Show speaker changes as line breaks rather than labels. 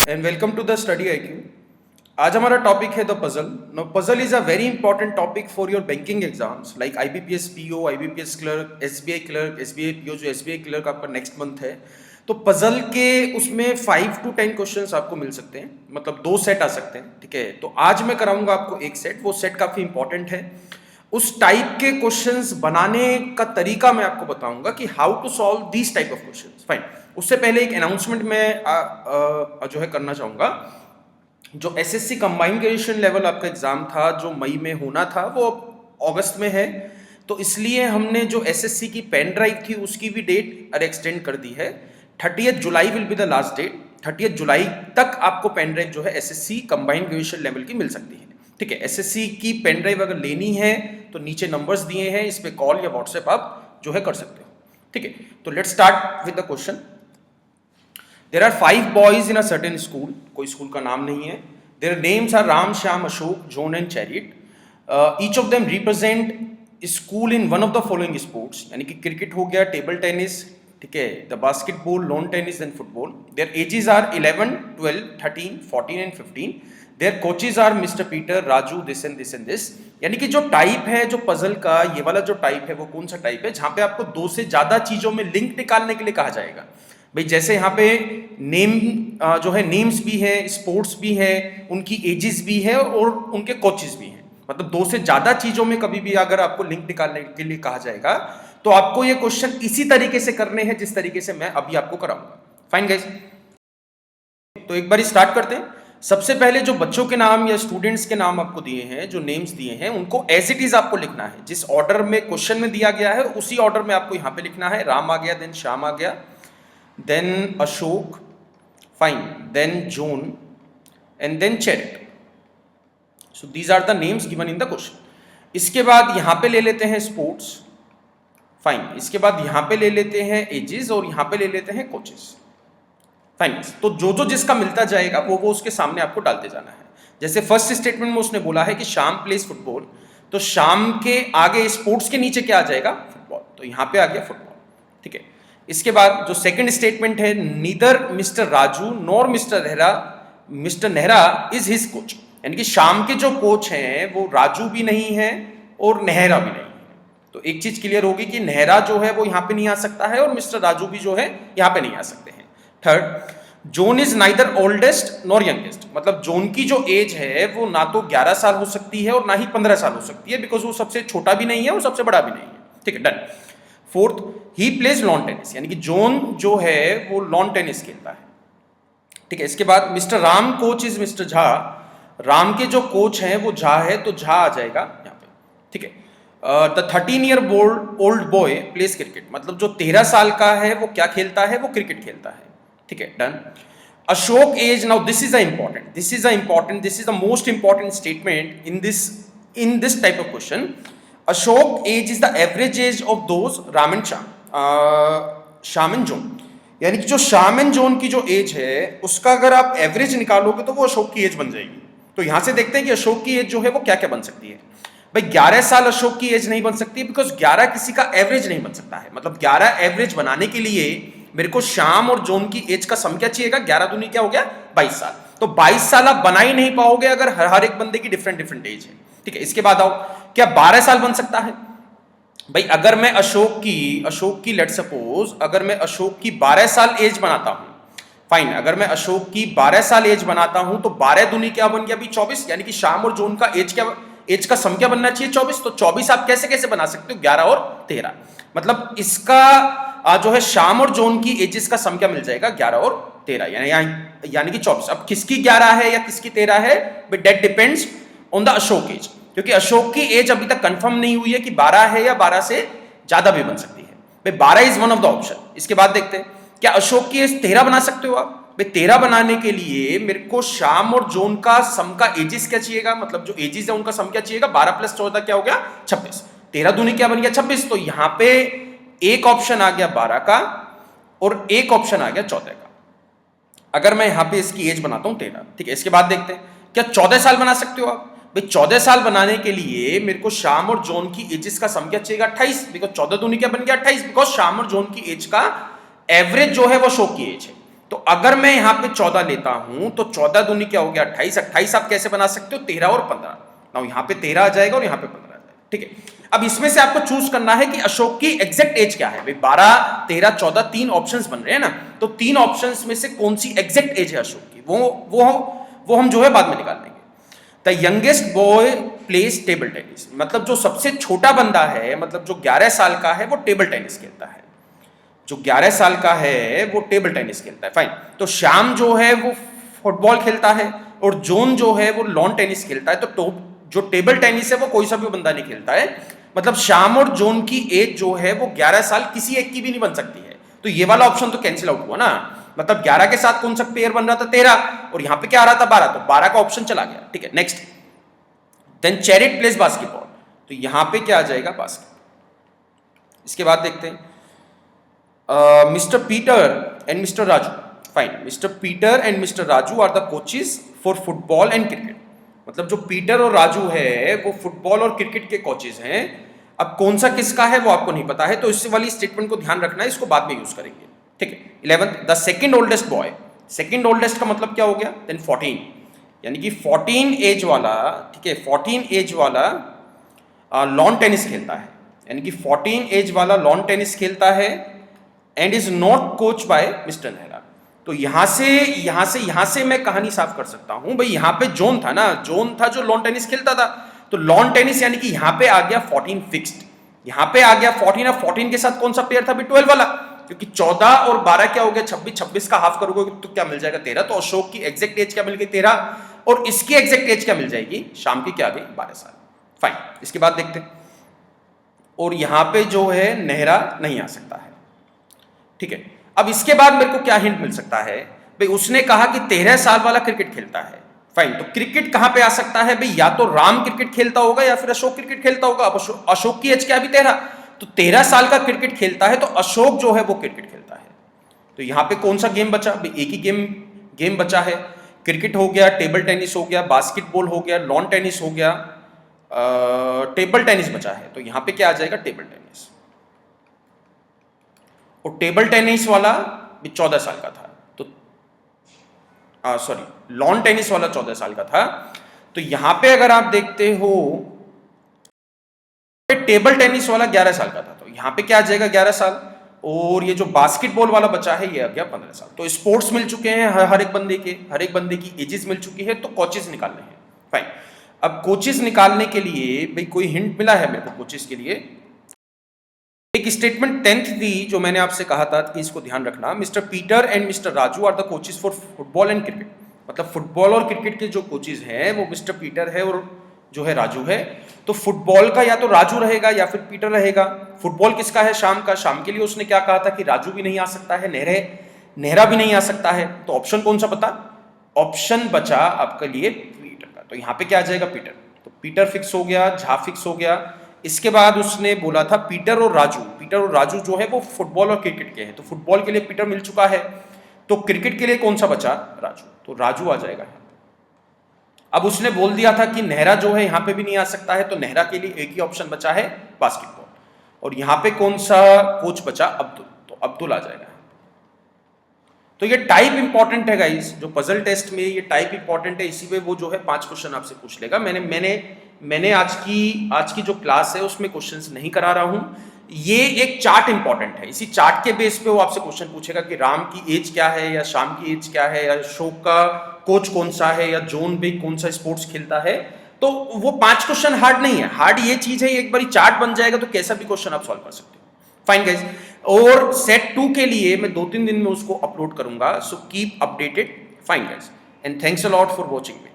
And welcome to the study IQ. आज हमारा topic है the puzzle. No puzzle is a very important topic for your banking exams like IBPS PO, IBPS clerk, SBI PO. जो SBI clerk आपका next month है, तो puzzle के उसमें 5 to 10 questions आपको मिल सकते हैं, मतलब 2 सेट आ सकते हैं। ठीक है, तो आज मैं कराऊंगा आपको एक सेट। वो सेट काफी इंपॉर्टेंट है। उस टाइप के क्वेश्चंस बनाने का तरीका मैं आपको बताऊंगा कि how to solve these type of questions. Fine, उससे पहले एक अनाउंसमेंट मैं जो है करना चाहूंगा। जो एसएससी कंबाइंड ग्रेजुएशन लेवल आपका एग्जाम था, जो मई में होना था, वो अगस्त में है। तो इसलिए हमने जो एसएससी की पेन ड्राइव थी उसकी भी डेट एक्सटेंड कर दी है। 30 July will be the last date. 30 जुलाई तक आपको पेन ड्राइव जो है एसएससी कंबाइंड ग्रेजुएशन लेवल की मिल सकती है। ठीक है, एसएससी की पेन ड्राइव अगर लेनी है तो नीचे नंबर्स दिए हैं, इस पे कॉल या व्हाट्सएप आप जो है कर सकते हो। ठीक है, तो let's start with the question. There are 5 boys in a certain school. कोई स्कूल का नाम नहीं है। Their names are Ram, Shyam, Ashok, John and Chariot. Each of them represent school in one of the following sports. यानी कि cricket हो गया, table tennis, ठीक है, the basketball, lawn tennis and football. Their ages are 11, 12, 13, 14 and 15. Their coaches are Mr. Peter, Raju, this and this and this. यानी कि जो type है जो पजल का, ये वाला जो टाइप है वो कौन सा टाइप है जहां पे आपको 2 से ज्यादा चीजों में लिंक निकालने के लिए कहा जाएगा। भाई जैसे यहाँ पे नेम जो है, नेम्स भी है, स्पोर्ट्स भी है, उनकी एजेस भी है और उनके कोचेस भी हैं। मतलब 2 से ज्यादा चीजों में कभी भी अगर आपको लिंक निकालने के लिए कहा जाएगा तो आपको ये क्वेश्चन इसी तरीके से करने हैं जिस तरीके से मैं अभी आपको कराऊंगा। फाइन गाइस, तो एक बार स्टार्ट करते हैं। सबसे पहले जो बच्चों के नाम या स्टूडेंट्स के नाम आपको दिए हैं, जो नेम्स दिए हैं, उनको एज इट इज आपको लिखना है। जिस ऑर्डर में क्वेश्चन में दिया गया है उसी ऑर्डर में आपको यहाँ पे लिखना है। राम आ गया, देन श्याम आ गया, then Ashok, fine, then John, and then Chariot. So these are the names given in the question. इसके बाद यहाँ पे ले लेते हैं स्पोर्ट्स, फाइन। इसके बाद यहाँ पे ले लेते हैं एजेस और यहाँ पे ले लेते हैं कोचेस, फाइन। तो जो जो जिसका मिलता जाएगा वो उसके सामने आपको डालते जाना है। जैसे फर्स्ट स्टेटमेंट में उसने बोला है कि श्याम प्लेस फुटबॉल, तो श्याम के आगे स्पोर्ट्स के नीचे क्या आ जाएगा? फुटबॉल, तो यहाँ पे आ गया फुटबॉल। ठीक है, इसके बाद जो सेकंड स्टेटमेंट है, neither mister Raju nor mister Nehra is his coach. यानी कि श्याम के जो कोच हैं वो राजू भी नहीं है और नेहरा भी नहीं है। तो एक चीज क्लियर होगी कि नेहरा जो है वो यहाँ पे नहीं आ सकता है और मिस्टर राजू भी जो है यहाँ पे नहीं आ सकते हैं। Third, zone is neither oldest nor youngest. मतलब जोन की जो एज है वो ना तो 11 साल हो सकती है और ना ही 15 साल हो सकती है, बिकॉज वो सबसे छोटा भी नहीं है और सबसे बड़ा भी नहीं है। ठीक है, done. Fourth, he plays lawn tennis, यानी कि जोन जो है वो लॉन टेनिस खेलता है। ठीक है, इसके बाद mister Ram coach is mister Jha. Ram के जो कोच हैं वो झा है, तो झा आ जाएगा यहाँ पे। ठीक है, the 13-year old boy pledge cricket. मतलब जो 13 साल का है वो क्या खेलता है? वो क्रिकेट खेलता है। ठीक है, done. Ashok age, now this is the most important statement in this type of question. Ashok age is the average age of those Ram and Shyam and John. यानी कि जो श्याम एंड जोन की जो एज है उसका अगर आप एवरेज निकालोगे तो वो अशोक की एज बन जाएगी। तो यहां से देखते हैं कि अशोक की एज जो है वो क्या क्या बन सकती है। भाई 11 साल अशोक की एज नहीं बन सकती, बिकॉज 11 किसी का एवरेज नहीं बन सकता है। मतलब 11 एवरेज बनाने के लिए मेरे को श्याम और जोन की एज का सम क्या चाहिएगा? 11 दूनी क्या हो गया? 22 साल। तो 22 साल आप बना ही नहीं पाओगे अगर हर एक बंदे की डिफरेंट एज है। ठीक है, इसके बाद आओ, क्या 12 साल बन सकता है? भाई अगर मैं अशोक की लेट सपोज अगर मैं अशोक की 12 साल एज बनाता हूं, फाइन, अगर मैं अशोक की 12 साल एज बनाता हूं तो 12 दूनी क्या बन गया? अभी 24। यानी कि श्याम और जोन का एज का सम क्या बनना चाहिए? 24। तो 24 आप कैसे कैसे बना सकते हो? 11 और 13। मतलब इसका जो है श्याम और जोन की एजेस का सम क्या मिल जाएगा? 11 और 13, यानी कि 24। अब किसकी 11 है या किसकी 13 है? But that depends on the Ashok age, क्योंकि अशोक की एज अभी तक कंफर्म नहीं हुई है कि 12 है या 12 से ज्यादा भी बन सकती है। भाई 12 is one of the option. इसके बाद देखते हैं, क्या अशोक की एज 13 बना सकते हो आप? भाई 13 बनाने के लिए मेरे को श्याम और जोन का सम का एजेस क्या चाहिएगा? मतलब जो एजेस है उनका सम क्या चाहिएगा? 12 + 14 क्या हो गया? 26। 13 दूनी क्या बन गया? 26। तो यहां पे एक ऑप्शन आ गया 12 का और एक ऑप्शन आ गया 14 का। अगर मैं यहां पे इसकी एज बनाता हूं 13, ठीक है। इसके बाद देखते हैं, क्या 14 साल बना सकते हो आप? भाई 14 साल बनाने के लिए मेरे को श्याम और जोन की एजेस का सम क्या चाहिएगा? 28। बिकॉज 14 दूनी क्या बन गया? 28। बिकॉज श्याम और जोन की एज का एवरेज जो है वो अशोक की एज है। तो अगर मैं यहाँ पे 14 लेता हूं तो 14 दूनी क्या हो गया 28, 28 आप कैसे बना सकते हो 13 और 15, ना यहाँ पे 13 आ जाएगा और यहाँ पे 15 आ जाएगा, ठीक है। अब इसमें से आपको चूज करना है कि अशोक की एग्जैक्ट एज क्या है भाई, 12, 13, 14 तीन ऑप्शंस बन रहे हैं ना, तो तीन ऑप्शंस में से कौन सी एग्जैक्ट एज है अशोक की, वो हम जो है बाद में निकाल लेंगे। The youngest boy place table tennis, मतलब जो सबसे छोटा बंदा है, मतलब जो 11 साल का है वो टेबल टेनिस खेलता है, जो 11 साल का है वो टेबल टेनिस खेलता है, फाइन। तो श्याम जो है वो फुटबॉल खेलता है और जोन जो है वो लॉन टेनिस खेलता है। तो जो टेबल टेनिस है वो कोई सा भी बंदा नहीं खेलता है, मतलब श्याम और जोन की एज जो है वो 11 साल किसी एक की भी नहीं बन सकती है। तो ये वाला ऑप्शन तो कैंसिल आउट हुआ ना, मतलब 11 के साथ कौन सा पेयर बन रहा था 13, और यहां पे क्या आ रहा था 12, तो 12 का ऑप्शन चला गया, ठीक है। Next, then Charit plays basketball, तो यहां पे क्या आ जाएगा बास्केट। इसके बाद देखते हैं Mister Peter and Mister Raju, fine. Mister Peter and Mister Raju are the coaches for football and cricket, मतलब जो पीटर और राजू है वो फुटबॉल और क्रिकेट के कोचेस हैं। अब कौन सा किसका है वो आपको नहीं पता है, तो इस वाली स्टेटमेंट को ध्यान रखना है, इसको बाद में यूज करेंगे, ठीक है। 11th, the second oldest boy, second oldest का मतलब क्या हो गया, देन 14, यानी कि 14 एज वाला, ठीक है, 14 एज वाला लॉन टेनिस खेलता है, यानी कि 14 एज वाला लॉन टेनिस खेलता है and is not coach by Mister Nehra. तो यहां से मैं कहानी साफ कर सकता हूं भाई, यहां पे जोन था ना, जोन था जो लॉन टेनिस खेलता था, तो लॉन टेनिस यानी कि यहां पे आ गया 14 फिक्स्ड, यहां पे आ गया 14, और 14 के साथ कौन सा पेयर था भी 12 वाला, क्योंकि 14 और 12 क्या हो गया 26, 26 का हाफ करोगे तो क्या मिल जाएगा 13, तो अशोक की एग्जैक्ट एज क्या मिल गई 13, और इसकी एग्जैक्ट एज क्या मिल जाएगी शाम की, क्या आ गई 12 साल, फाइन। इसके बाद देखते हैं, और यहां पे जो है नेहरा नहीं आ सकता है, ठीक है। अब इसके बाद मेरे को क्या हिंट मिल सकता है भाई, उसने कहा कि 13 साल वाला क्रिकेट खेलता है, फाइन। तो क्रिकेट कहां पे आ सकता है भाई, या तो राम क्रिकेट खेलता होगा या फिर अशोक क्रिकेट खेलता होगा। अब अशोक की एज क्या अभी 13, तो 13 साल का क्रिकेट खेलता है, तो अशोक जो है वो क्रिकेट खेलता है। तो यहां पे कौन सा गेम बचा भाई, एक ही गेम बचा है, क्रिकेट हो गया, टेबल टेनिस हो गया, बास्केटबॉल हो गया, लॉन टेनिस हो गया, टेबल टेनिस बचा है, तो यहां पे क्या आ जाएगा टेबल टेनिस। और टेबल टेनिस वाला भी 14 साल का था, तो सॉरी लॉन टेनिस वाला 14 साल का था। तो यहां पे अगर आप देखते हो टेबल टेनिस वाला 11 साल का था, तो यहां पे क्या आ जाएगा 11 साल, और ये जो बास्केटबॉल वाला बचा है ये आ गया 15 साल। तो स्पोर्ट्स मिल चुके हैं हर एक बंदे की एजेस मिल चुकी है, तो कोचेस निकालने हैं, फाइन। अब कोचेस निकालने के लिए भाई कोई हिंट मिला है मेरे को कोचेस के लिए, एक स्टेटमेंट 10th दी जो मैंने आपसे कहा था कि इसको ध्यान रखना, Mister Peter and Mister Raju are the coaches for football and cricket, मतलब फुटबॉल और क्रिकेट के जो कोचेस हैं वो मिस्टर पीटर है और जो है राजू है। तो फुटबॉल का या तो राजू रहेगा या फिर पीटर रहेगा। फुटबॉल किसका है, शाम का, शाम के लिए उसने क्या कहा था कि राजू भी नहीं आ सकता है, नेहरा भी नहीं आ सकता है, तो ऑप्शन कौन सा बता, ऑप्शन बचा आपके लिए पीटर का, तो यहाँ पे क्या आ जाएगा पीटर, तो पीटर फिक्स हो गया, झा फिक्स हो गया। इसके बाद उसने बोला था पीटर और राजू जो है वो फुटबॉल और क्रिकेट के हैं, तो फुटबॉल के लिए पीटर मिल चुका है, तो क्रिकेट के लिए कौन सा बचा, राजू, तो राजू आ जाएगा। अब उसने बोल दिया था कि नेहरा जो है यहां पे भी नहीं आ सकता है, तो नेहरा के लिए एक ही ऑप्शन बचा है बास्केटबॉल, और यहां पे कौन सा कोच बचा, अब्दुल, तो अब्दुल आ जाएगा। तो ये टाइप इंपॉर्टेंट है गाइस, जो पजल टेस्ट में ये टाइप इंपॉर्टेंट है, इसी में वो जो है 5 क्वेश्चन आपसे पूछ लेगा। मैंने आज की जो क्लास है उसमें क्वेश्चंस नहीं करा रहा हूं, ये एक चार्ट इंपॉर्टेंट है, इसी चार्ट के बेस पे वो आपसे क्वेश्चन पूछेगा कि राम की एज क्या है, या शाम की एज क्या है, या अशोक का कोच कौन सा है, या जोन भी कौन सा स्पोर्ट्स खेलता है। तो वो 5 क्वेश्चन हार्ड नहीं है, हार्ड ये चीज है एक बार चार्ट बन जाएगा तो कैसा भी क्वेश्चन आप सॉल्व कर सकते हो, फाइन गाइस। और सेट 2 के लिए मैं 2-3 दिन में उसको अपलोड करूंगा, so keep updated, fine guys, and thanks a lot for watching me.